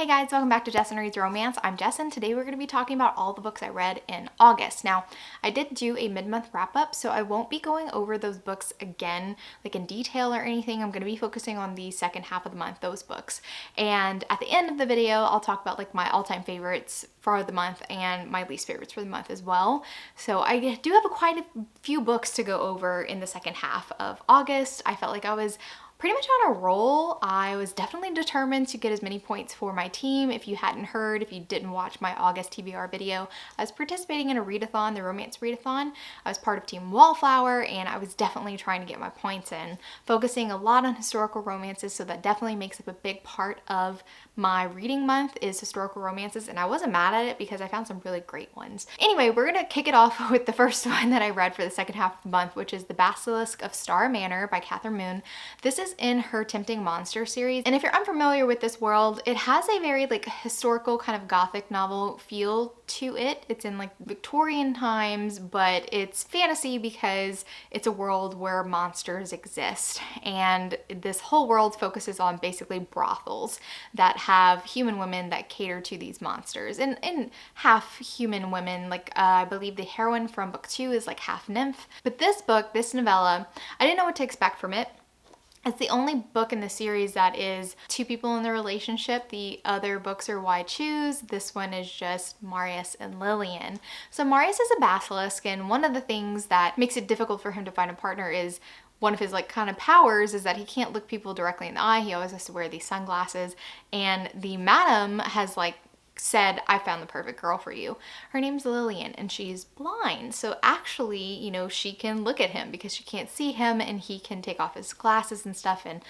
Hey guys, welcome back to Jessin Reads Romance. I'm Jess, and today we're going to be talking about all the books I read in August. Now, I did do a mid-month wrap-up, so I won't be going over those books again, like in detail or anything. I'm going to be focusing on the second half of the month, those books. And at the end of the video, I'll talk about like my all-time favorites for the month and my least favorites for the month as well. So I do have quite a few books to go over in the second half of August. I felt like I was pretty much on a roll. I was definitely determined to get as many points for my team. If you hadn't heard, if you didn't watch my August TBR video, I was participating in a readathon, the romance readathon. I was part of Team Wallflower, and I was definitely trying to get my points in, focusing a lot on historical romances, so that definitely makes up a big part of my reading month is historical romances, and I wasn't mad at it because I found some really great ones. Anyway, we're gonna kick it off with the first one that I read for the second half of the month, which is The Basilisk of Star Manor by Catherine Moon. This is in her Tempting Monster series, and if you're unfamiliar with this world, it has a very like historical kind of gothic novel feel to it. It's in like Victorian times, but it's fantasy because it's a world where monsters exist, and this whole world focuses on basically brothels that have human women that cater to these monsters, and half human women. Like I believe the heroine from book 2 is like half nymph. But this book, this novella, I didn't know what to expect from it. It's the only book in the series that is two people in the relationship. The other books are Why Choose. This one is just Marius and Lillian. So Marius is a basilisk, and one of the things that makes it difficult for him to find a partner is one of his like kind of powers is that he can't look people directly in the eye. He always has to wear these sunglasses, and the madam has like said, I found the perfect girl for you. Her name's Lillian, and she's blind. So actually, you know, she can look at him because she can't see him, and he can take off his glasses and stuff and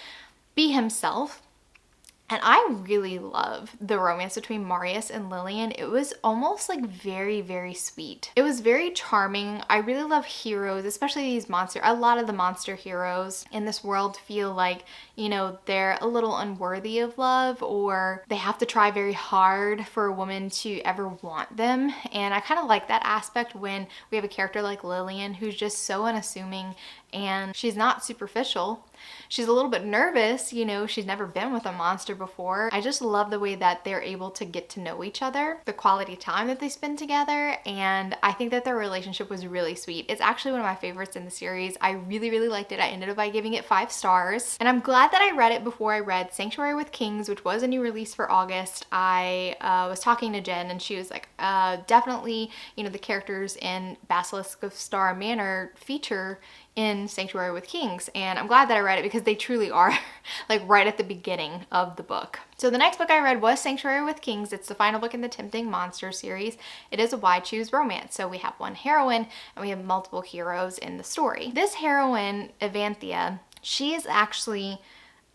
be himself. And I really love the romance between Marius and Lillian. It was almost like very, very sweet. It was very charming. I really love heroes, especially these a lot of the monster heroes in this world feel like, you know, they're a little unworthy of love, or they have to try very hard for a woman to ever want them. And I kind of like that aspect when we have a character like Lillian who's just so unassuming, and she's not superficial. She's a little bit nervous, you know, she's never been with a monster before. I just love the way that they're able to get to know each other, the quality time that they spend together, and I think that their relationship was really sweet. It's actually one of my favorites in the series. I really, really liked it. I ended up by giving it 5 stars, and I'm glad that I read it before I read Sanctuary with Kings, which was a new release for August. I was talking to Jen, and she was like, definitely, you know, the characters in Basilisk of Star Manor feature in Sanctuary with Kings, and I'm glad that I read it because they truly are like right at the beginning of the book. So the next book I read was Sanctuary with Kings. It's the final book in the Tempting Monster series. It is a Why Choose romance. So we have one heroine and we have multiple heroes in the story. This heroine, Evanthea, she is actually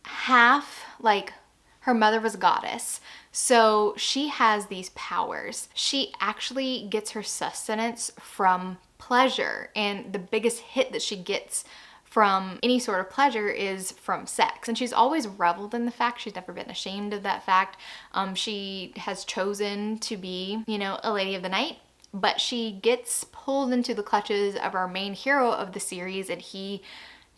half like her mother was a goddess. So she has these powers. She actually gets her sustenance from pleasure, and the biggest hit that she gets from any sort of pleasure is from sex. And she's always reveled in the fact. She's never been ashamed of that fact. She has chosen to be, you know, a lady of the night, but she gets pulled into the clutches of our main hero of the series, and he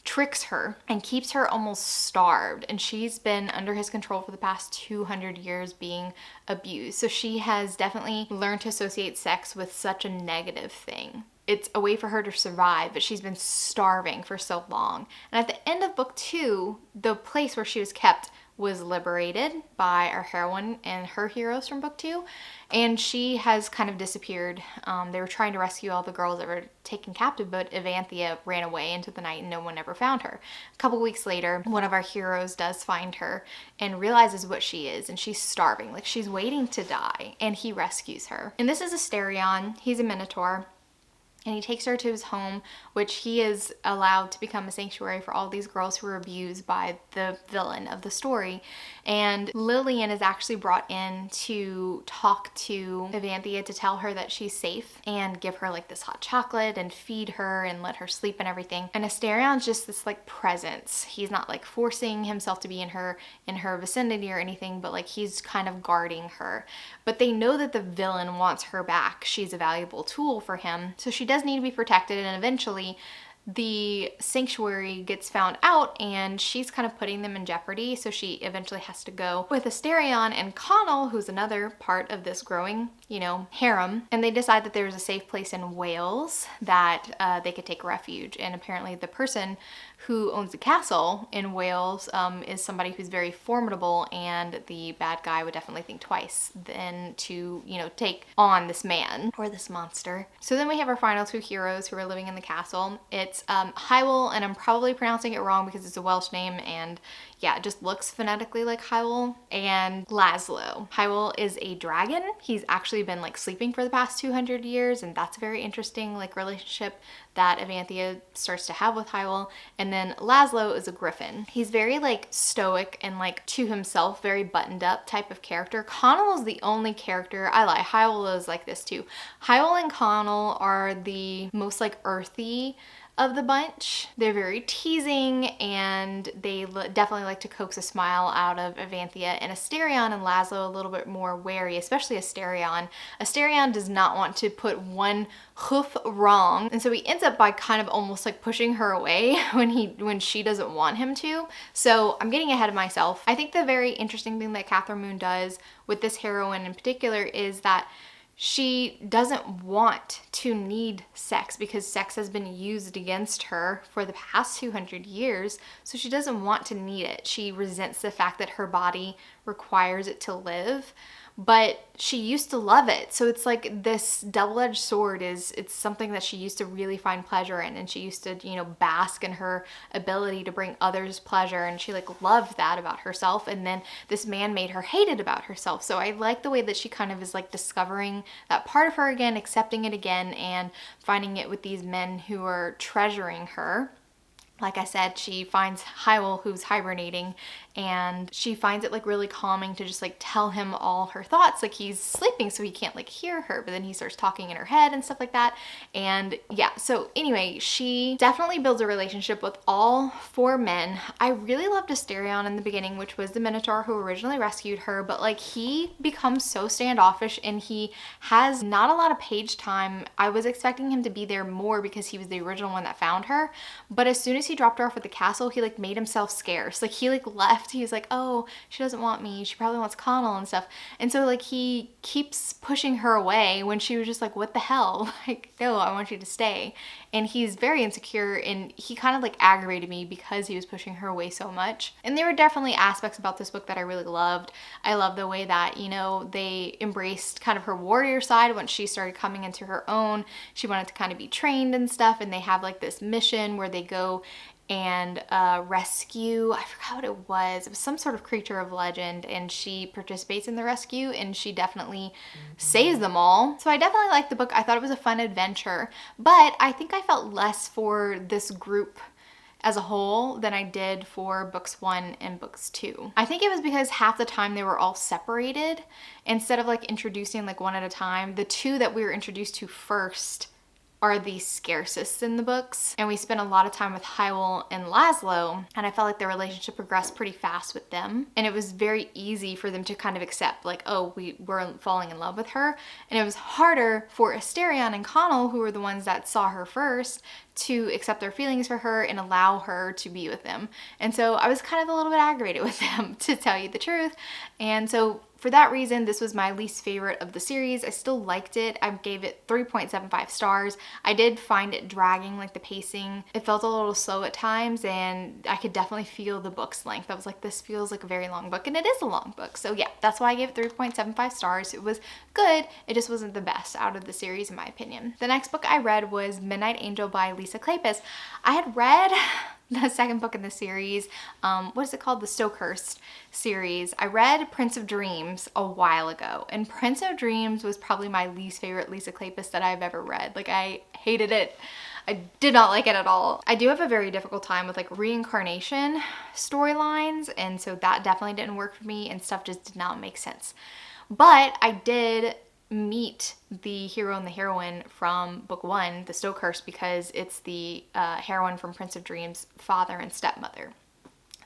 tricks her and keeps her almost starved, and she's been under his control for the past 200 years being abused. So she has definitely learned to associate sex with such a negative thing. It's a way for her to survive, but she's been starving for so long. And at the end of book 2, the place where she was kept was liberated by our heroine and her heroes from book 2, and she has kind of disappeared. They were trying to rescue all the girls that were taken captive, but Evanthea ran away into the night and no one ever found her. A couple weeks later, one of our heroes does find her and realizes what she is, and she's starving, like she's waiting to die, and he rescues her. And this is Asterion. He's a minotaur, and he takes her to his home, which he is allowed to become a sanctuary for all these girls who were abused by the villain of the story. And Lillian is actually brought in to talk to Evanthea to tell her that she's safe and give her like this hot chocolate and feed her and let her sleep and everything. And Asterion's just this like presence. He's not like forcing himself to be in her vicinity or anything, but like he's kind of guarding her. But they know that the villain wants her back. She's a valuable tool for him. So she does need to be protected, and eventually the sanctuary gets found out and she's kind of putting them in jeopardy. So she eventually has to go with Asterion and Connell, who's another part of this growing, harem. And they decide that there's a safe place in Wales that they could take refuge. And apparently the person who owns the castle in Wales is somebody who's very formidable, and the bad guy would definitely think twice then to, take on this man or this monster. So then we have our final two heroes who are living in the castle. It's Hywel, and I'm probably pronouncing it wrong because it's a Welsh name, and yeah, it just looks phonetically like Hywel, and Laszlo. Hywel is a dragon. He's actually been sleeping for the past 200 years, and that's a very interesting relationship that Evanthea starts to have with Hywel. And then Laszlo is a griffin. He's very stoic and to himself, very buttoned up type of character. Connell is the only character, I lie, Hywel is like this too. Hywel and Connell are the most earthy of the bunch. They're very teasing, and they definitely like to coax a smile out of Evanthea. And Asterion and Laszlo a little bit more wary, especially Asterion. Asterion does not want to put one hoof wrong, and so he ends up by kind of almost pushing her away when she doesn't want him to. So I'm getting ahead of myself. I think the very interesting thing that Catherine Moon does with this heroine in particular is that she doesn't want to need sex because sex has been used against her for the past 200 years. So she doesn't want to need it. She resents the fact that her body requires it to live, but she used to love it. So it's this double-edged sword. It's something that she used to really find pleasure in, and she used to, bask in her ability to bring others pleasure, and she loved that about herself. And then this man made her hate it about herself. So I like the way that she kind of is discovering that part of her again, accepting it again, and finding it with these men who are treasuring her. Like I said, she finds Hywel, who's hibernating, and she finds it really calming to just tell him all her thoughts. He's sleeping, so he can't hear her, but then he starts talking in her head and stuff like that. And yeah, so anyway, she definitely builds a relationship with all four men. I really loved Asterion in the beginning, which was the Minotaur who originally rescued her, but he becomes so standoffish, and he has not a lot of page time. I was expecting him to be there more because he was the original one that found her, but as soon as he dropped her off at the castle, he made himself scarce. He left. He was oh, she doesn't want me, she probably wants Connell and stuff. And so he keeps pushing her away when she was just what the hell, no, I want you to stay. And he's very insecure, and he kind of aggravated me because he was pushing her away so much. And there were definitely aspects about this book that I really loved. I love the way that they embraced kind of her warrior side once she started coming into her own. She wanted to kind of be trained and stuff, and they have this mission where they go and rescue, I forgot what it was some sort of creature of legend, and she participates in the rescue, and she definitely saves them all. So I definitely liked the book. I thought it was a fun adventure, but I think I felt less for this group as a whole than I did for books 1 and books 2. I think it was because half the time they were all separated instead of introducing one at a time. The two that we were introduced to first are the scarcest in the books, and we spent a lot of time with Hywel and Laszlo, and I felt the relationship progressed pretty fast with them, and it was very easy for them to kind of accept oh, we were falling in love with her. And it was harder for Asterion and Connell, who were the ones that saw her first, to accept their feelings for her and allow her to be with them. And so I was kind of a little bit aggravated with them, to tell you the truth. And so for that reason, this was my least favorite of the series. I still liked it. I gave it 3.75 stars. I did find it dragging, the pacing. It felt a little slow at times, and I could definitely feel the book's length. I was this feels like a very long book, and it is a long book. So yeah, that's why I gave it 3.75 stars. It was good. It just wasn't the best out of the series, in my opinion. The next book I read was Midnight Angel by Lisa Kleypas. I had read the second book in the series, what is it called? The Stokehurst series. I read Prince of Dreams a while ago, and Prince of Dreams was probably my least favorite Lisa Kleypas that I've ever read. I hated it. I did not like it at all. I do have a very difficult time with reincarnation storylines, and so that definitely didn't work for me, and stuff just did not make sense. But I did meet the hero and the heroine from book 1, the Stokehurst, because it's the heroine from Prince of Dreams' father and stepmother.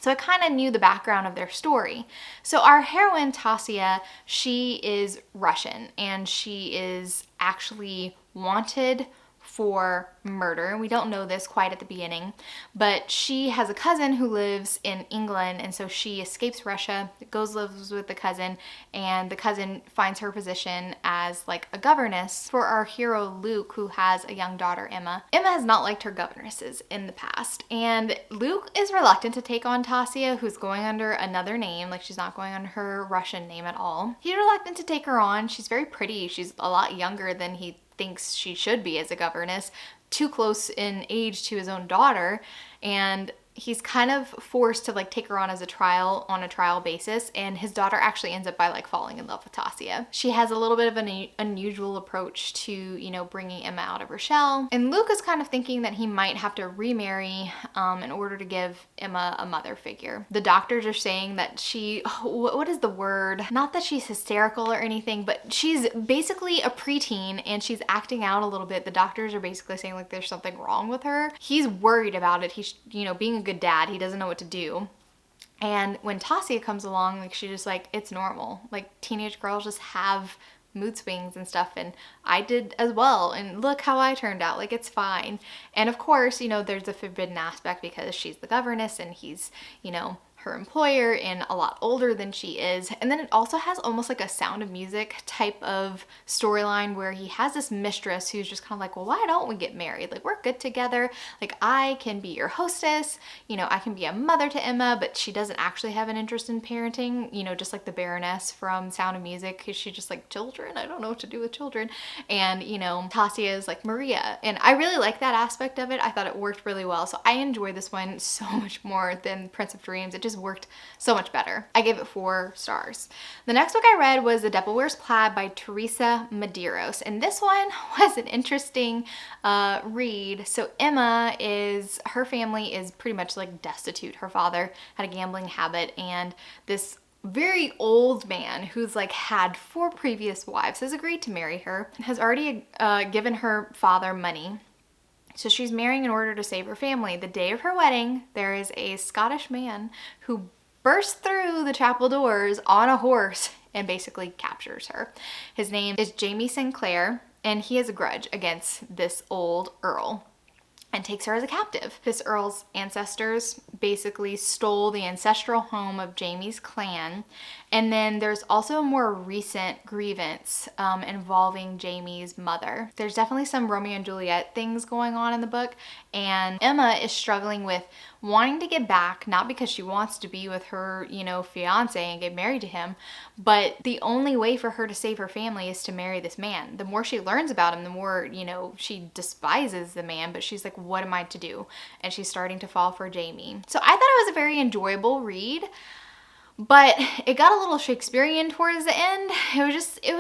So I kind of knew the background of their story. So our heroine, Tasia, she is Russian, and she is actually wanted for murder. And we don't know this quite at the beginning, but she has a cousin who lives in England, and so she escapes Russia, goes lives with the cousin, and the cousin finds her position as like a governess for our hero Luke, who has a young daughter, Emma. Emma has not liked her governesses in the past, and Luke is reluctant to take on Tasia, who's going under another name, like she's not going under her Russian name at all. He's reluctant to take her on. She's very pretty. She's a lot younger than he thinks she should be as a governess, too close in age to his own daughter, and he's kind of forced to like take her on as a trial basis, and his daughter actually ends up by like falling in love with Tasia. She has a little bit of an unusual approach to, you know, bringing Emma out of her shell, and Luke is kind of thinking that he might have to remarry in order to give Emma a mother figure. The doctors are saying that what is the word? Not that she's hysterical or anything, but she's basically a preteen and she's acting out a little bit. The doctors are basically saying like there's something wrong with her. He's worried about it. He's, you know, being a good dad, he doesn't know what to do. And when Tasia comes along, like she's just like, it's normal. Like teenage girls just have mood swings and stuff, and I did as well, and look how I turned out, like it's fine. And of course, you know, there's a forbidden aspect because she's the governess and he's, you know, her employer and a lot older than she is. And then it also has almost like a Sound of Music type of storyline where he has this mistress who's just kind of like, well, why don't we get married? Like we're good together. Like I can be your hostess, you know, I can be a mother to Emma, but she doesn't actually have an interest in parenting, you know, just like the Baroness from Sound of Music, because she just like, children, I don't know what to do with children. And, you know, Tasia is like Maria. And I really like that aspect of it. I thought it worked really well. So I enjoyed this one so much more than Prince of Dreams. It just worked so much better. I gave it 4 stars. The next book I read was The Devil Wears Plaid by Teresa Medeiros, and this one was an interesting read. So Emma her family is pretty much like destitute. Her father had a gambling habit, and this very old man who's like had 4 previous wives has agreed to marry her, has already given her father money. So she's marrying in order to save her family. The day of her wedding, there is a Scottish man who bursts through the chapel doors on a horse and basically captures her. His name is Jamie Sinclair, and he has a grudge against this old Earl and takes her as a captive. This Earl's ancestors basically stole the ancestral home of Jamie's clan. And then there's also a more recent grievance involving Jamie's mother. There's definitely some Romeo and Juliet things going on in the book, and Emma is struggling with wanting to get back, not because she wants to be with her, you know, fiance and get married to him, but the only way for her to save her family is to marry this man. The more she learns about him, the more, you know, she despises the man, but she's like, what am I to do? And she's starting to fall for Jamie. So I thought it was a very enjoyable read, but it got a little Shakespearean towards the end. It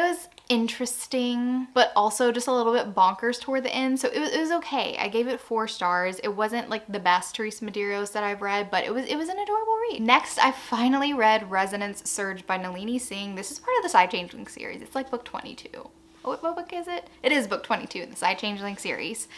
was interesting, but also just a little bit bonkers toward the end. So it was okay. I gave it 4 stars. It wasn't like the best Teresa Medeiros that I've read, but it was an adorable read. Next, I finally read Resonance Surge by Nalini Singh. This is part of the Side Changeling series. It's like book 22. What book is it? It is book 22 in the Side Changeling series.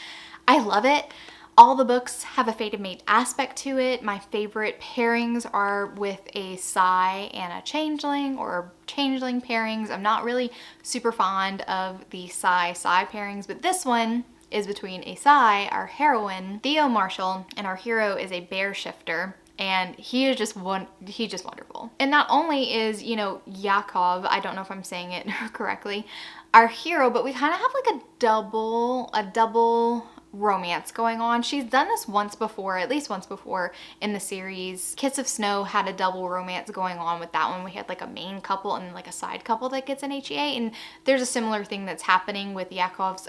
I love it. All the books have a fated mate aspect to it. My favorite pairings are with a Psy and a Changeling, or Changeling pairings. I'm not really super fond of the Psy pairings, but this one is between a Psy, our heroine, Theo Marshall, and our hero is a bear shifter. And he's just wonderful. And not only is, you know, Yakov, I don't know if I'm saying it correctly, our hero, but we kind of have like a double romance going on. She's done this once before, at least once before in the series. Kiss of Snow had a double romance going on with that one. We had like a main couple and like a side couple that gets an HEA, and there's a similar thing that's happening with Yakov's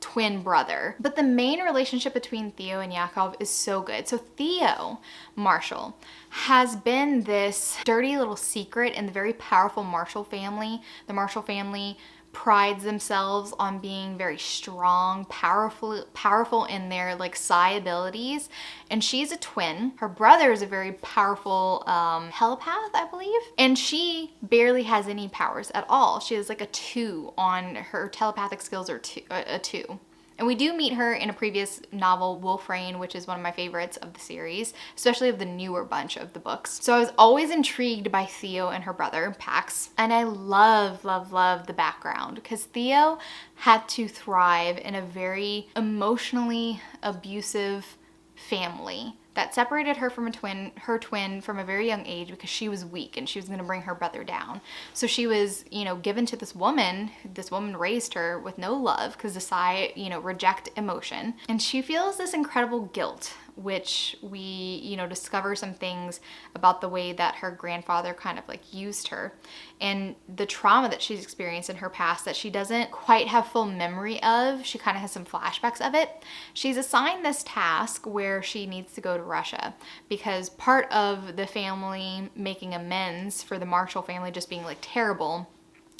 twin brother. But the main relationship between Theo and Yakov is so good. So Theo Marshall has been this dirty little secret in the very powerful Marshall family. The Marshall family prides themselves on being very strong, powerful in their like psi abilities, and she's a twin. Her brother is a very powerful telepath, I believe, and she barely has any powers at all. She has like a 2 on her telepathic skills, or a 2. And we do meet her in a previous novel, Wolfrain, which is one of my favorites of the series, especially of the newer bunch of the books. So I was always intrigued by Theo and her brother, Pax. And I love, love, love the background because Theo had to thrive in a very emotionally abusive family that separated her from her twin from a very young age because she was weak and she was going to bring her brother down. So she was, given to this woman. This woman raised her with no love because the Psy, reject emotion. And she feels this incredible guilt, which we, discover some things about the way that her grandfather kind of like used her and the trauma that she's experienced in her past that she doesn't quite have full memory of. She kind of has some flashbacks of it. She's assigned this task where she needs to go to Russia because part of the family making amends for the Marshall family just being like terrible,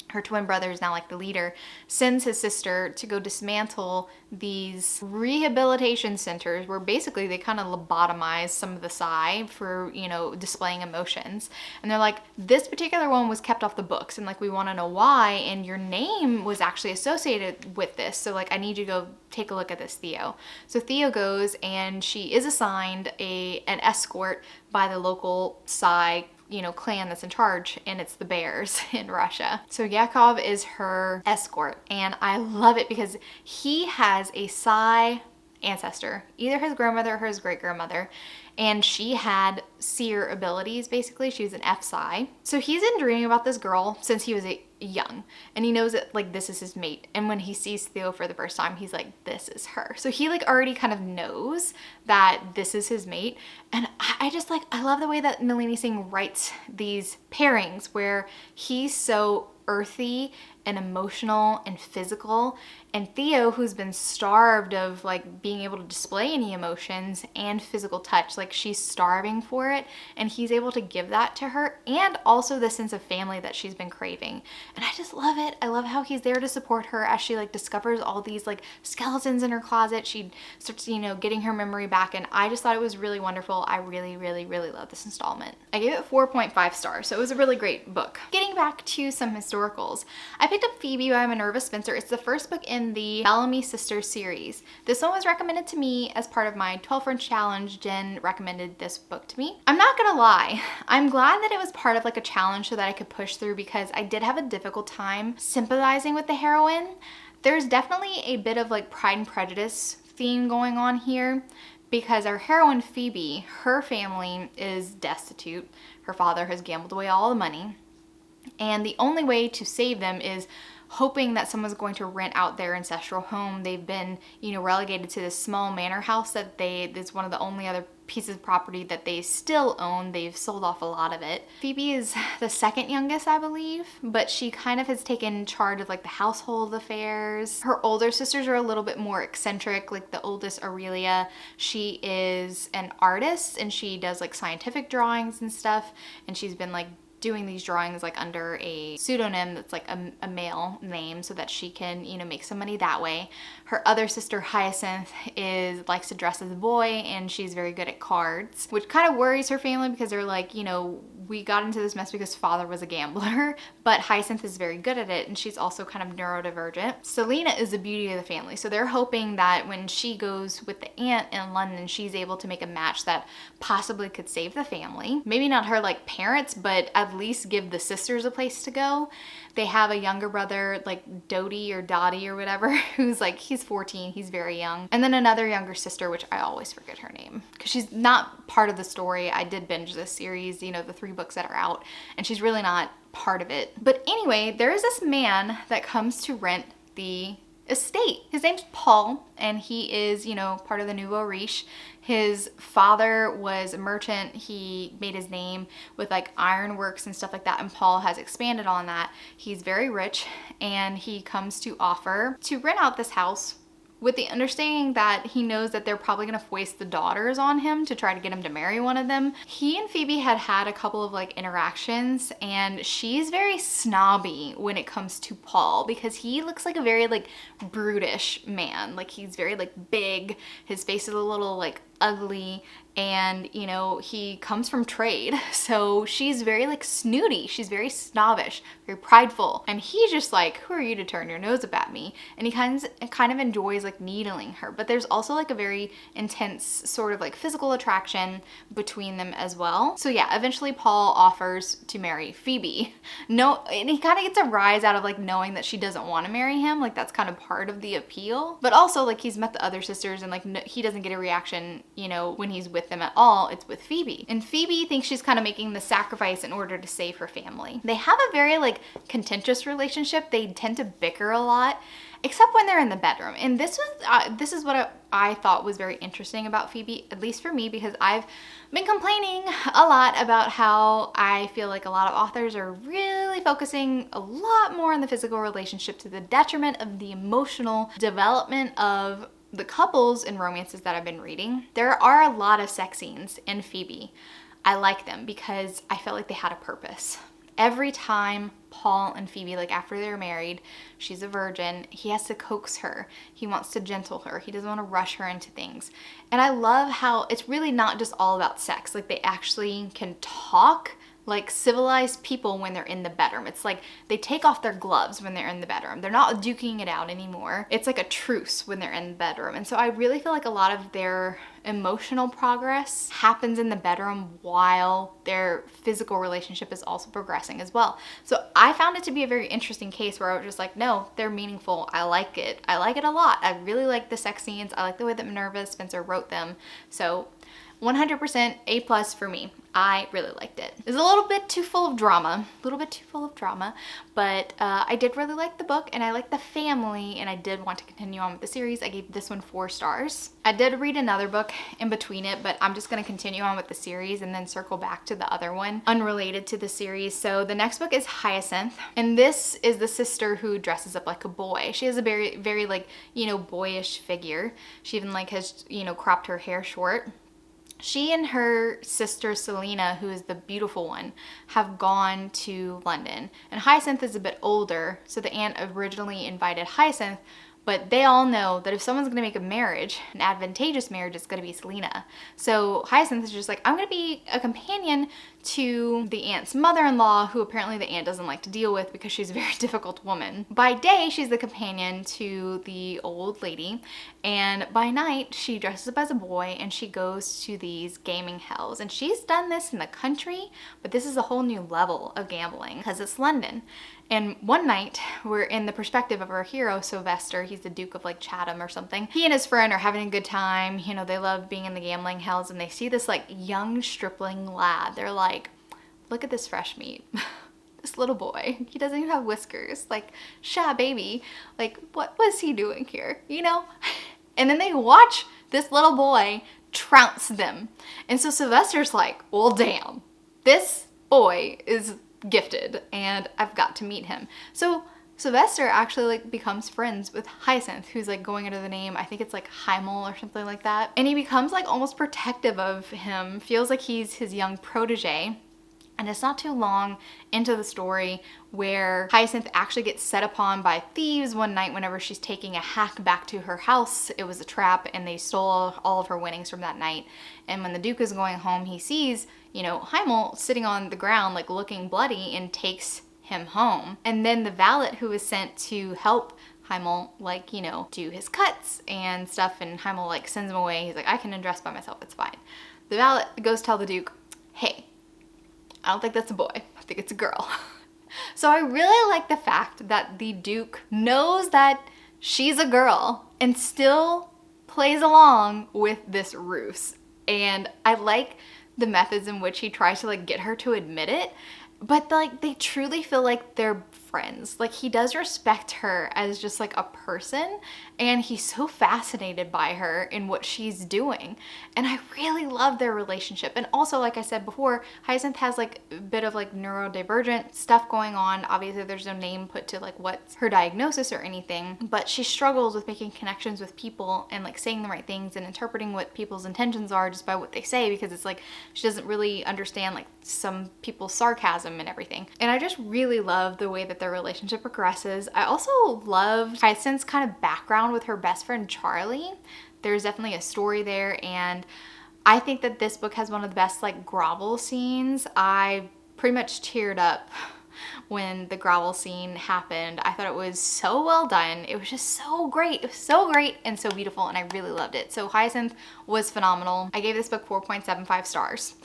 her twin brother is now like the leader, sends his sister to go dismantle these rehabilitation centers where basically they kind of lobotomize some of the Psy for, displaying emotions. And they're like, this particular one was kept off the books and like, we want to know why. And your name was actually associated with this. So like, I need you to go take a look at this, Theo. So Theo goes and she is assigned an escort by the local Psy clan that's in charge, and it's the Bears in Russia. So Yakov is her escort, and I love it because he has a Psy ancestor, either his grandmother or his great-grandmother, and she had seer abilities, basically. She was an F-Psy. So he's been dreaming about this girl since he was young, and he knows that like this is his mate, and when he sees Theo for the first time, he's like, this is her. So he like already kind of knows that this is his mate, and I just like, I love the way that Nalini Singh writes these pairings where he's so earthy and emotional and physical, and Theo, who's been starved of like being able to display any emotions and physical touch, like she's starving for it, and he's able to give that to her, and also the sense of family that she's been craving. And I just love it. I love how he's there to support her as she like discovers all these like skeletons in her closet. She starts, getting her memory back, and I just thought it was really wonderful. I really, really, really love this installment. I gave it 4.5 stars, so it was a really great book. Getting back to some historicals, I picked up Phoebe by Minerva Spencer. It's the first book in the Bellamy Sisters series. This one was recommended to me as part of my 12 French challenge. Jen recommended this book to me. I'm not gonna lie, I'm glad that it was part of like a challenge so that I could push through because I did have a difficult time sympathizing with the heroine. There's definitely a bit of like Pride and Prejudice theme going on here because our heroine Phoebe, her family is destitute. Her father has gambled away all the money, and the only way to save them is hoping that someone's going to rent out their ancestral home. They've been, relegated to this small manor house that it's one of the only other pieces of property that they still own. They've sold off a lot of it. Phoebe is the second youngest, I believe, but she kind of has taken charge of like the household affairs. Her older sisters are a little bit more eccentric. Like the oldest, Aurelia, she is an artist and she does like scientific drawings and stuff, and she's been like doing these drawings like under a pseudonym that's like a male name so that she can, make some money that way. Her other sister, Hyacinth, likes to dress as a boy, and she's very good at cards, which kind of worries her family because they're like, we got into this mess because father was a gambler, but Hyacinth is very good at it, and she's also kind of neurodivergent. Selena is the beauty of the family, so they're hoping that when she goes with the aunt in London, she's able to make a match that possibly could save the family. Maybe not her like parents, but at least give the sisters a place to go. They have a younger brother, like Dodie or whatever, who's like, he's 14, he's very young. And then another younger sister, which I always forget her name because she's not part of the story. I did binge this series, the 3 books that are out, and she's really not part of it. But anyway, there is this man that comes to rent the estate. His name's Paul, and he is, part of the Nouveau Riche. His father was a merchant. He made his name with like ironworks and stuff like that, and Paul has expanded on that. He's very rich, and he comes to offer to rent out this house with the understanding that he knows that they're probably gonna waste the daughters on him to try to get him to marry one of them. He and Phoebe had a couple of like interactions, and she's very snobby when it comes to Paul because he looks like a very like brutish man. Like he's very like big. His face is a little like ugly, and you know, he comes from trade, so she's very like snooty, she's very snobbish, very prideful, and he's just like, who are you to turn your nose up at me? And he kind of enjoys like needling her. But there's also like a very intense sort of like physical attraction between them as well. So yeah, eventually Paul offers to marry Phoebe. No, and he kind of gets a rise out of like knowing that she doesn't want to marry him, like that's kind of part of the appeal. But also like he's met the other sisters, and like no, he doesn't get a reaction, you know, when he's with them at all. It's with Phoebe, and Phoebe thinks she's kind of making the sacrifice in order to save her family. They have a very like contentious relationship. They tend to bicker a lot, except when they're in the bedroom. And this is what I thought was very interesting about Phoebe, at least for me, because I've been complaining a lot about how I feel like a lot of authors are really focusing a lot more on the physical relationship to the detriment of the emotional development of the couples in romances that I've been reading. There are a lot of sex scenes in Phoebe. I like them because I felt like they had a purpose. Every time Paul and Phoebe, like after they're married, she's a virgin, he has to coax her. He wants to gentle her. He doesn't want to rush her into things. And I love how it's really not just all about sex. Like they actually can talk like civilized people when they're in the bedroom. It's like they take off their gloves when they're in the bedroom. They're not duking it out anymore. It's like a truce when they're in the bedroom. And so I really feel like a lot of their emotional progress happens in the bedroom while their physical relationship is also progressing as well. So I found it to be a very interesting case where I was just like, no, they're meaningful. I like it. I like it a lot. I really like the sex scenes. I like the way that Minerva Spencer wrote them. So 100% A+ for me. I really liked it. It's a little bit too full of drama, but I did really like the book, and I like the family, and I did want to continue on with the series. I gave this one 4 stars. I did read another book in between it, but I'm just gonna continue on with the series and then circle back to the other one unrelated to the series. So the next book is Hyacinth, and this is the sister who dresses up like a boy. She has a very, very like, you know, boyish figure. She even like has, you know, cropped her hair short. She and her sister Selena, who is the beautiful one, have gone to London. And Hyacinth is a bit older, so the aunt originally invited Hyacinth, but they all know that if someone's gonna make a marriage, an advantageous marriage, it's gonna be Selena. So Hyacinth is just like, I'm gonna be a companion to the aunt's mother-in-law, who apparently the aunt doesn't like to deal with because she's a very difficult woman. By day, she's the companion to the old lady, and by night, she dresses up as a boy and she goes to these gaming hells. And she's done this in the country, but this is a whole new level of gambling because it's London. And one night, we're in the perspective of our hero, Sylvester. He's the Duke of like Chatham or something. He and his friend are having a good time. You know, they love being in the gambling hells, and they see this like young stripling lad. They're like, look at this fresh meat. This little boy, he doesn't even have whiskers. Like, sha baby, like what was he doing here, you know? And then they watch this little boy trounce them. And so Sylvester's like, well, damn, this boy is gifted and I've got to meet him. So Sylvester actually like becomes friends with Hyacinth, who's like going under the name, I think it's like Hymel or something like that. And he becomes like almost protective of him, feels like he's his young protege. And it's not too long into the story where Hyacinth actually gets set upon by thieves one night whenever she's taking a hack back to her house. It was a trap, and they stole all of her winnings from that night. And when the Duke is going home, he sees, you know, Hymel sitting on the ground like looking bloody, and takes him home. And then the valet who was sent to help Hymel, like, you know, do his cuts and stuff, and Hymel like sends him away. He's like, I can undress by myself, it's fine. The valet goes tell the Duke, hey, I don't think that's a boy, I think it's a girl. So I really like the fact that the Duke knows that she's a girl and still plays along with this ruse. And I like the methods in which he tries to like get her to admit it, but like they truly feel like they're friends. Like he does respect her as just like a person, and he's so fascinated by her in what she's doing. And I really love their relationship. And also, like I said before, Hyacinth has like a bit of like neurodivergent stuff going on. Obviously there's no name put to like what's her diagnosis or anything, but she struggles with making connections with people and like saying the right things and interpreting what people's intentions are just by what they say, because it's like she doesn't really understand like some people's sarcasm and everything. And I just really love the way that their relationship progresses. I also loved Hyacinth's kind of background with her best friend Charlie. There's definitely a story there, and I think that this book has one of the best like grovel scenes. I pretty much teared up when the grovel scene happened. I thought it was so well done. It was just so great. It was so great and so beautiful, and I really loved it. So Hyacinth was phenomenal. I gave this book 4.75 stars.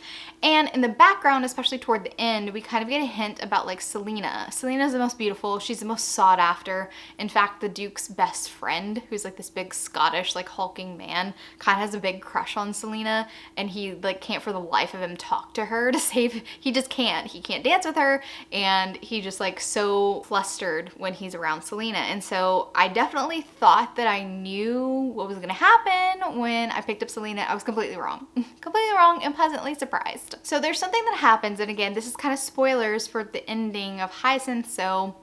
And in the background, especially toward the end, we kind of get a hint about like Selena. Selena's the most beautiful. She's the most sought after. In fact, the Duke's best friend, who's like this big Scottish like hulking man, kind of has a big crush on Selena, and he like can't for the life of him talk to her to save. He just can't. He can't dance with her, and he just like so flustered when he's around Selena. And so I definitely thought that I knew what was gonna happen when I picked up Selena. I was completely wrong. Completely wrong and pleasantly surprised. So there's something that happens, and again, this is kind of spoilers for the ending of Hyacinth, so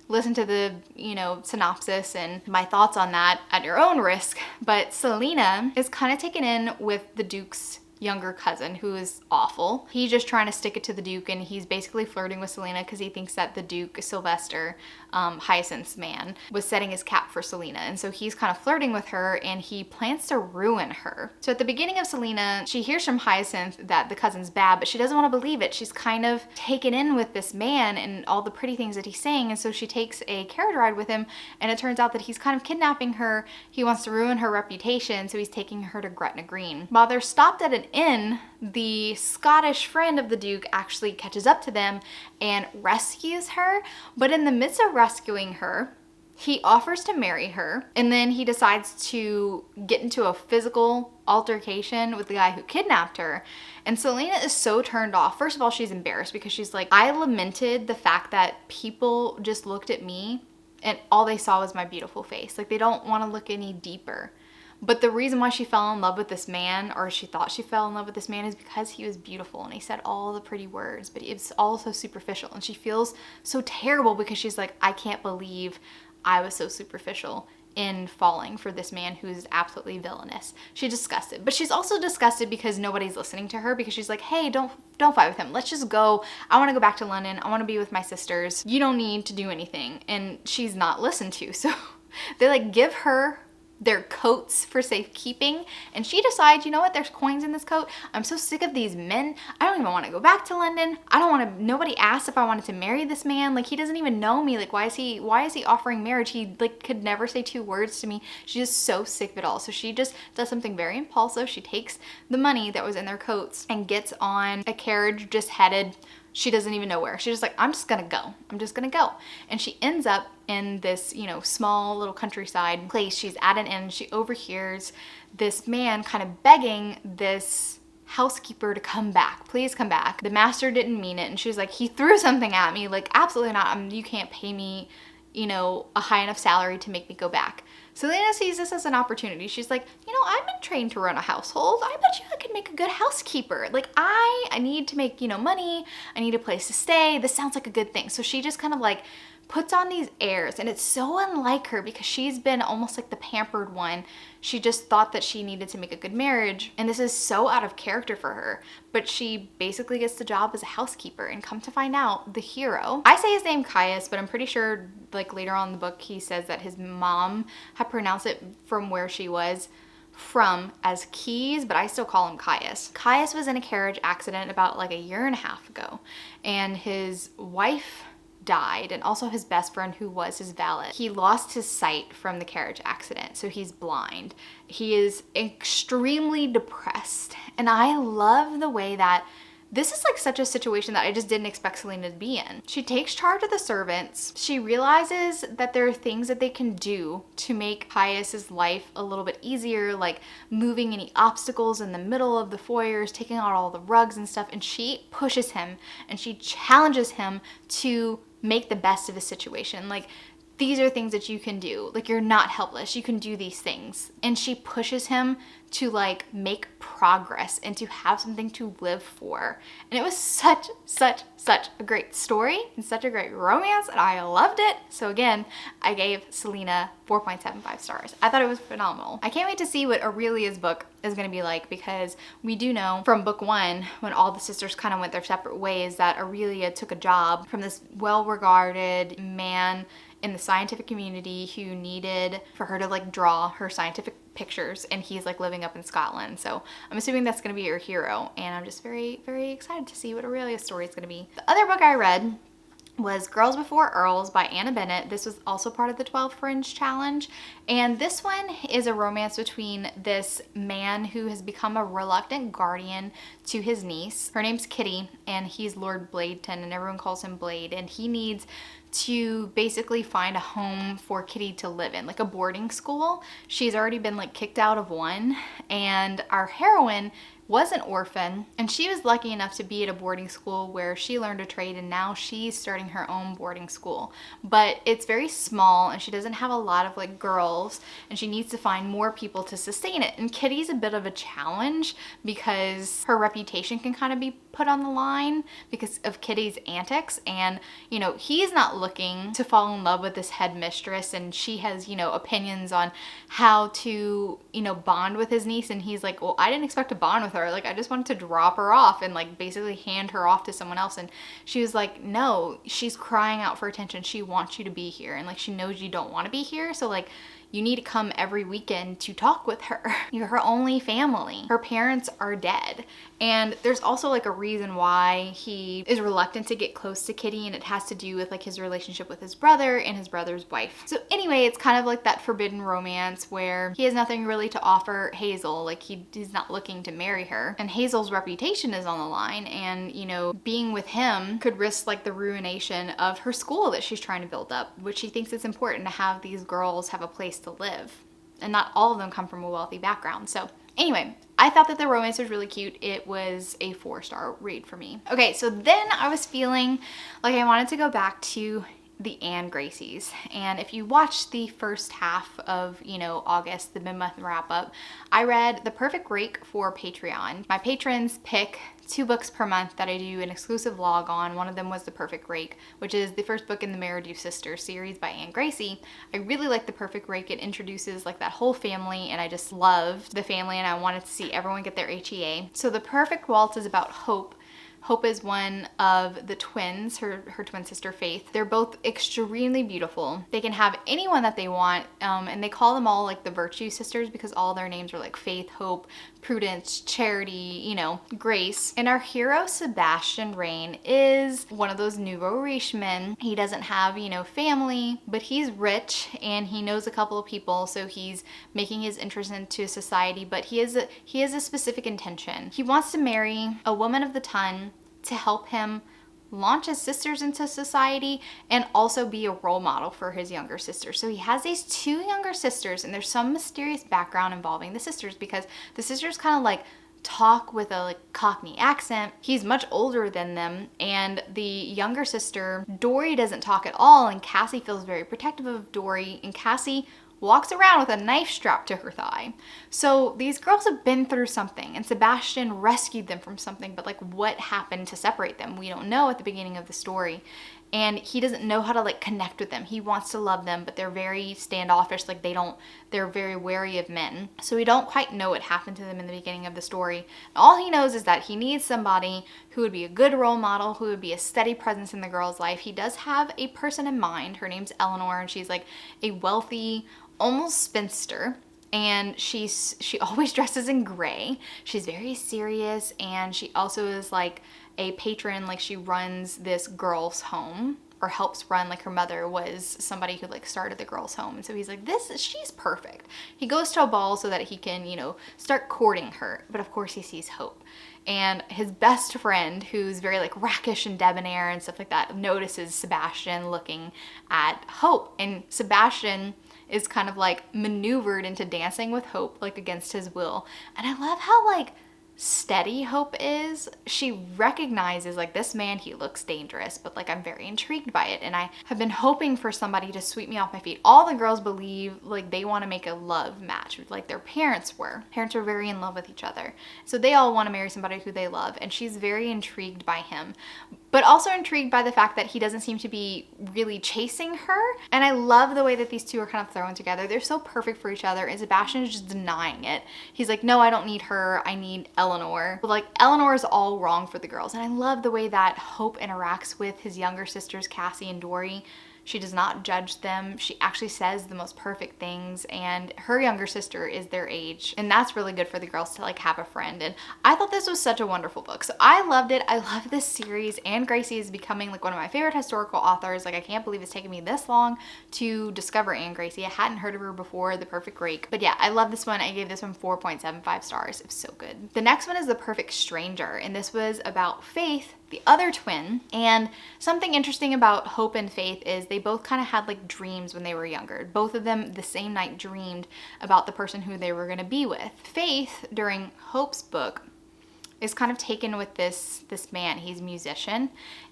listen to the, synopsis and my thoughts on that at your own risk. But Selena is kind of taken in with the Duke's younger cousin, who is awful. He's just trying to stick it to the Duke, and he's basically flirting with Selena because he thinks that the Duke, Sylvester, Hyacinth's man, was setting his cap for Selena. And so he's kind of flirting with her, and he plans to ruin her. So at the beginning of Selena, she hears from Hyacinth that the cousin's bad, but she doesn't want to believe it. She's kind of taken in with this man and all the pretty things that he's saying, and so she takes a carriage ride with him, and it turns out that he's kind of kidnapping her. He wants to ruin her reputation, so he's taking her to Gretna Green. While they're stopped at an inn, the Scottish friend of the Duke actually catches up to them and rescues her. But in the midst of rescuing her, he offers to marry her, and then he decides to get into a physical altercation with the guy who kidnapped her. And Selena is so turned off. First of all, she's embarrassed because she's like, I lamented the fact that people just looked at me and all they saw was my beautiful face. Like, they don't want to look any deeper. But the reason why she fell in love with this man, or she thought she fell in love with this man, is because he was beautiful and he said all the pretty words, but it's all so superficial. And she feels so terrible because she's like, I can't believe I was so superficial in falling for this man who is absolutely villainous. She's disgusted. But she's also disgusted because nobody's listening to her, because she's like, hey, don't fight with him. Let's just go. I want to go back to London. I want to be with my sisters. You don't need to do anything. And she's not listened to. So they like give her their coats for safekeeping, and she decides, you know what, there's coins in this coat. I'm so sick of these men. I don't even want to go back to London. I don't want to, nobody asked if I wanted to marry this man. Like, he doesn't even know me. Like, why is he offering marriage? He like could never say two words to me. She's just so sick of it all. So she just does something very impulsive. She takes the money that was in their coats and gets on a carriage just headed, she doesn't even know where. She's just like, I'm just gonna go. I'm just gonna go. And she ends up in this, small little countryside place. She's at an inn. She overhears this man kind of begging this housekeeper to come back. Please come back. The master didn't mean it. And she's like, he threw something at me. Like, absolutely not. You can't pay me, a high enough salary to make me go back. Selena sees this as an opportunity. She's like, I've been trained to run a household. I bet you I could make a good housekeeper. Like, I need to make, money. I need a place to stay. This sounds like a good thing. So she just kind of like puts on these airs, and it's so unlike her because she's been almost like the pampered one. She just thought that she needed to make a good marriage, and this is so out of character for her. But she basically gets the job as a housekeeper, and come to find out, the hero, I say his name Caius, but I'm pretty sure like later on in the book he says that his mom had pronounced it from where she was from as Keys, but I still call him Caius. Caius was in a carriage accident about like a year and a half ago, and his wife died, and also his best friend, who was his valet. He lost his sight from the carriage accident, so he's blind. He is extremely depressed, and I love the way that this is like such a situation that I just didn't expect Selena to be in. She takes charge of the servants. She realizes that there are things that they can do to make Caius's life a little bit easier, like moving any obstacles in the middle of the foyers, taking out all the rugs and stuff, and she pushes him and she challenges him to make the best of the situation. Like, these are things that you can do. Like, you're not helpless. You can do these things. And she pushes him to like make progress and to have something to live for. And it was such a great story and such a great romance, and I loved it. So again, I gave Selena 4.75 stars. I thought it was phenomenal. I can't wait to see what Aurelia's book is going to be like, because we do know from book 1, when all the sisters kind of went their separate ways, that Aurelia took a job from this well-regarded man in the scientific community who needed for her to like draw her scientific pictures, and he's like living up in Scotland. So I'm assuming that's going to be your hero, and I'm just very, very excited to see what Aurelia's story is going to be. The other book I read was Girls Before Earls by Anna Bennett. This was also part of the 12 Fringe Challenge. And this one is a romance between this man who has become a reluctant guardian to his niece. Her name's Kitty, and he's Lord Bladeton, and everyone calls him Blade. And he needs to basically find a home for Kitty to live in, like a boarding school. She's already been like kicked out of one, and our heroine was an orphan, and she was lucky enough to be at a boarding school where she learned a trade, and now she's starting her own boarding school. But it's very small, and she doesn't have a lot of like girls, and she needs to find more people to sustain it. And Kitty's a bit of a challenge because her reputation can kind of be put on the line because of Kitty's antics, and you know, he's not looking to fall in love with this headmistress, and she has, you know, opinions on how to, you know, bond with his niece, and he's like, well, I didn't expect to bond with her. Like, I just wanted to drop her off and like basically hand her off to someone else. And she was like, no, she's crying out for attention. She wants you to be here, and like she knows you don't want to be here, so like you need to come every weekend to talk with her. You're her only family. Her parents are dead. And there's also like a reason why he is reluctant to get close to Kitty, and it has to do with like his relationship with his brother and his brother's wife. So anyway, it's kind of like that forbidden romance where he has nothing really to offer Hazel. Like he's not looking to marry her, and Hazel's reputation is on the line, and you know, being with him could risk like the ruination of her school that she's trying to build up, which she thinks it's important to have these girls have a place to live, and not all of them come from a wealthy background. So anyway, I thought that the romance was really cute. It was a 4-star read for me. Okay, so then I was feeling like I wanted to go back to the Anne Gracies. And if you watched the first half of, you know, August, the mid-month wrap up, I read The Perfect Rake for Patreon. My patrons pick 2 books per month that I do an exclusive vlog on. One of them was The Perfect Rake, which is the first book in the Married Sisters series by Anne Gracie. I really like The Perfect Rake. It introduces like that whole family, and I just loved the family, and I wanted to see everyone get their HEA. So The Perfect Waltz is about Hope. Hope is one of the twins, her twin sister Faith. They're both extremely beautiful. They can have anyone that they want, and they call them all like the Virtue Sisters because all their names are like Faith, Hope, Prudence, Charity, you know, Grace. And our hero, Sebastian Rain, is one of those nouveau riche men. He doesn't have, you know, family, but he's rich and he knows a couple of people, so he's making his entrance into society, but he has a specific intention. He wants to marry a woman of the ton to help him launch his sisters into society and also be a role model for his younger sisters. So he has these 2 younger sisters, and there's some mysterious background involving the sisters because the sisters kind of like talk with a like Cockney accent. He's much older than them, and the younger sister, Dory, doesn't talk at all, and Cassie feels very protective of Dory, and Cassie walks around with a knife strapped to her thigh. So these girls have been through something, and Sebastian rescued them from something, but like what happened to separate them? We don't know at the beginning of the story. And he doesn't know how to like connect with them. He wants to love them, but they're very standoffish. Like they're very wary of men. So we don't quite know what happened to them in the beginning of the story. All he knows is that he needs somebody who would be a good role model, who would be a steady presence in the girl's life. He does have a person in mind. Her name's Eleanor, and she's like a wealthy, almost spinster. And she always dresses in gray. She's very serious, and she also is like a patron. Like she runs this girls' home, or helps run, like her mother was somebody who like started the girls' home. And so he's like, she's perfect. He goes to a ball so that he can, you know, start courting her. But of course he sees Hope. And his best friend, who's very like rackish and debonair and stuff like that, notices Sebastian looking at Hope. And Sebastian is kind of like maneuvered into dancing with Hope, like against his will. And I love how like steady Hope is. She recognizes like, this man, he looks dangerous, but like I'm very intrigued by it, and I have been hoping for somebody to sweep me off my feet. All the girls believe like they want to make a love match, like their parents were. Parents were very in love with each other, so they all want to marry somebody who they love, and she's very intrigued by him. but also intrigued by the fact that he doesn't seem to be really chasing her. And I love the way that these two are kind of thrown together. They're so perfect for each other, and Sebastian is just denying it. He's like, no, I don't need her, I need Eleanor. But like, Eleanor is all wrong for the girls. And I love the way that Hope interacts with his younger sisters, Cassie and Dory. She does not judge them. She actually says the most perfect things, and her younger sister is their age. And that's really good for the girls to like have a friend. And I thought this was such a wonderful book. So I loved it. I love this series. Anne Gracie is becoming like one of my favorite historical authors. Like, I can't believe it's taken me this long to discover Anne Gracie. I hadn't heard of her before, The Perfect Rake. But yeah, I love this one. I gave this one 4.75 stars. It was so good. The next one is The Perfect Stranger, and this was about Faith, the other twin. And something interesting about Hope and Faith is they both kind of had like dreams when they were younger. Both of them the same night dreamed about the person who they were going to be with. Faith, during Hope's book, is kind of taken with this man. He's a musician,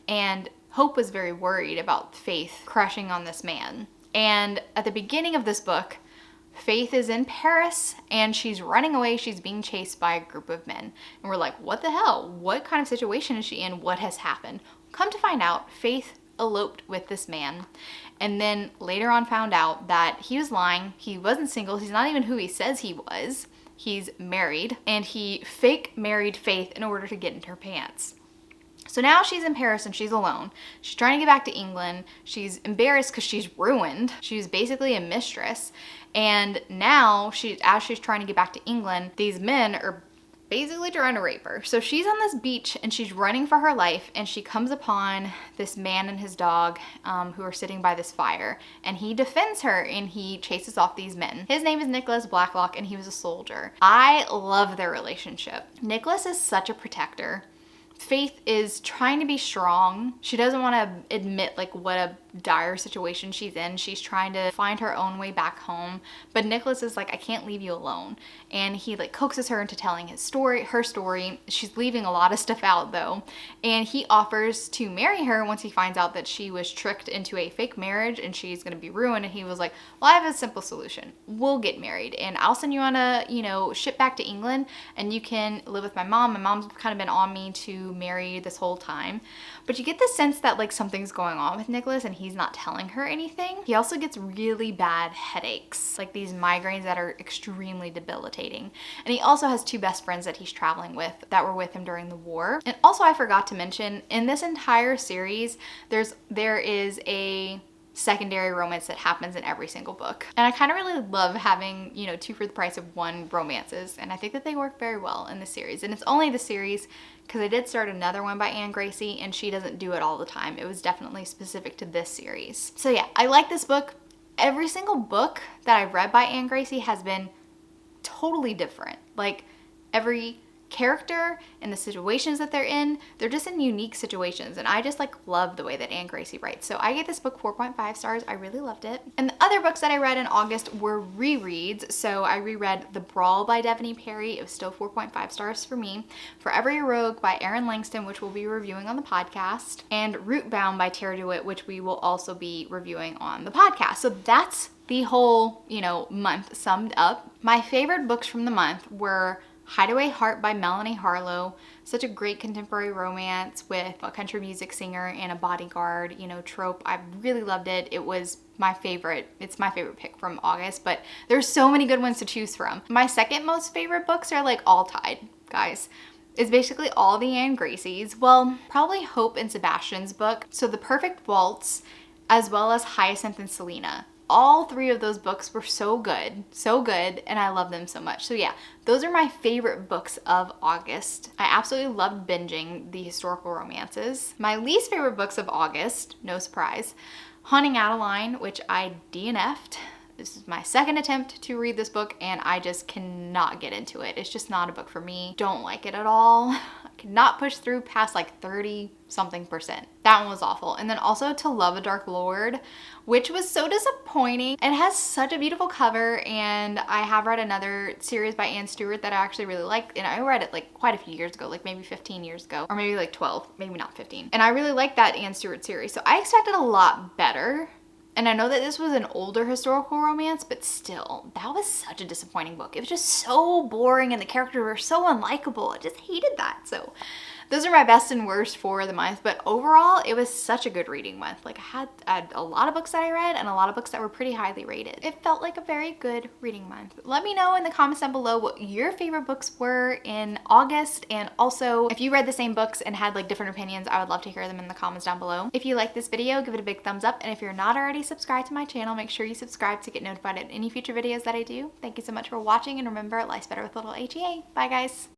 and Hope was very worried about Faith crushing on this man. And at the beginning of this book, Faith is in Paris and she's running away. She's being chased by a group of men. And we're like, what the hell? What kind of situation is she in? What has happened? Come to find out, Faith eloped with this man. And then later on found out that he was lying. He wasn't single. He's not even who he says he was. He's married, and he fake married Faith in order to get into her pants. So now she's in Paris and she's alone. She's trying to get back to England. She's embarrassed because she's ruined. She's basically a mistress. And now, as she's trying to get back to England, these men are basically trying to rape her. So she's on this beach and she's running for her life, and she comes upon this man and his dog who are sitting by this fire, and he defends her and he chases off these men. His name is Nicholas Blacklock, and he was a soldier. I love their relationship. Nicholas is such a protector. Faith is trying to be strong. She doesn't want to admit like what a dire situation she's in. She's trying to find her own way back home. But Nicholas is like, I can't leave you alone. And he like coaxes her into telling her story. She's leaving a lot of stuff out though. And he offers to marry her once he finds out that she was tricked into a fake marriage and she's going to be ruined. And he was like, well, I have a simple solution. We'll get married and I'll send you on a, ship back to England, and you can live with my mom. My mom's kind of been on me to marry this whole time. But you get the sense that like something's going on with Nicholas and he's not telling her anything. He also gets really bad headaches, like these migraines that are extremely debilitating. And he also has two best friends that he's traveling with that were with him during the war. And also, I forgot to mention, in this entire series, there is a secondary romance that happens in every single book. And I kind of really love having, two for the price of one romances. And I think that they work very well in the series. And it's only the series because I did start another one by Anne Gracie and she doesn't do it all the time. It was definitely specific to this series. So yeah, I like this book. Every single book that I've read by Anne Gracie has been totally different. Like, every character and the situations that they're in, they're just in unique situations, and I just like love the way that Anne Gracie writes. So I gave this book 4.5 stars. I really loved it. And the other books that I read in August were rereads. So I reread The Brawl by Devney Perry. It was still 4.5 stars for me. Forever Your Rogue by Erin Langston, which we'll be reviewing on the podcast, and Rootbound by Tara DeWitt, which we will also be reviewing on the podcast. So that's the whole, month summed up. My favorite books from the month were Hideaway Heart by Melanie Harlow. Such a great contemporary romance with a country music singer and a bodyguard, trope. I really loved it. It was my favorite. It's my favorite pick from August, but there's so many good ones to choose from. My second most favorite books are like all tied, guys. It's basically all the Anne Gracies. Well, probably Hope and Sebastian's book. So The Perfect Waltz, as well as Hyacinth and Selena. All three of those books were so good, and I love them so much. So yeah, those are my favorite books of August. I absolutely loved binging the historical romances. My least favorite books of August, no surprise, Haunting Adeline, which I DNF'd. This is my second attempt to read this book and I just cannot get into it. It's just not a book for me. Don't like it at all. I could not push through past like 30-something%. That one was awful. And then also To Love a Dark Lord, which was so disappointing. It has such a beautiful cover, and I have read another series by Anne Stewart that I actually really liked, and I read it like quite a few years ago, like maybe 15 years ago, or maybe like 12, maybe not 15. And I really liked that Anne Stewart series, so I expected a lot better. And I know that this was an older historical romance, but still, that was such a disappointing book. It was just so boring and the characters were so unlikable. I just hated that. So those are my best and worst for the month, but overall it was such a good reading month. Like I had a lot of books that I read and a lot of books that were pretty highly rated. It felt like a very good reading month. Let me know in the comments down below what your favorite books were in August, and also if you read the same books and had like different opinions, I would love to hear them in the comments down below. If you like this video, give it a big thumbs up, and if you're not already subscribed to my channel, make sure you subscribe to get notified of any future videos that I do. Thank you so much for watching, and remember, life's better with a little HEA. Bye guys.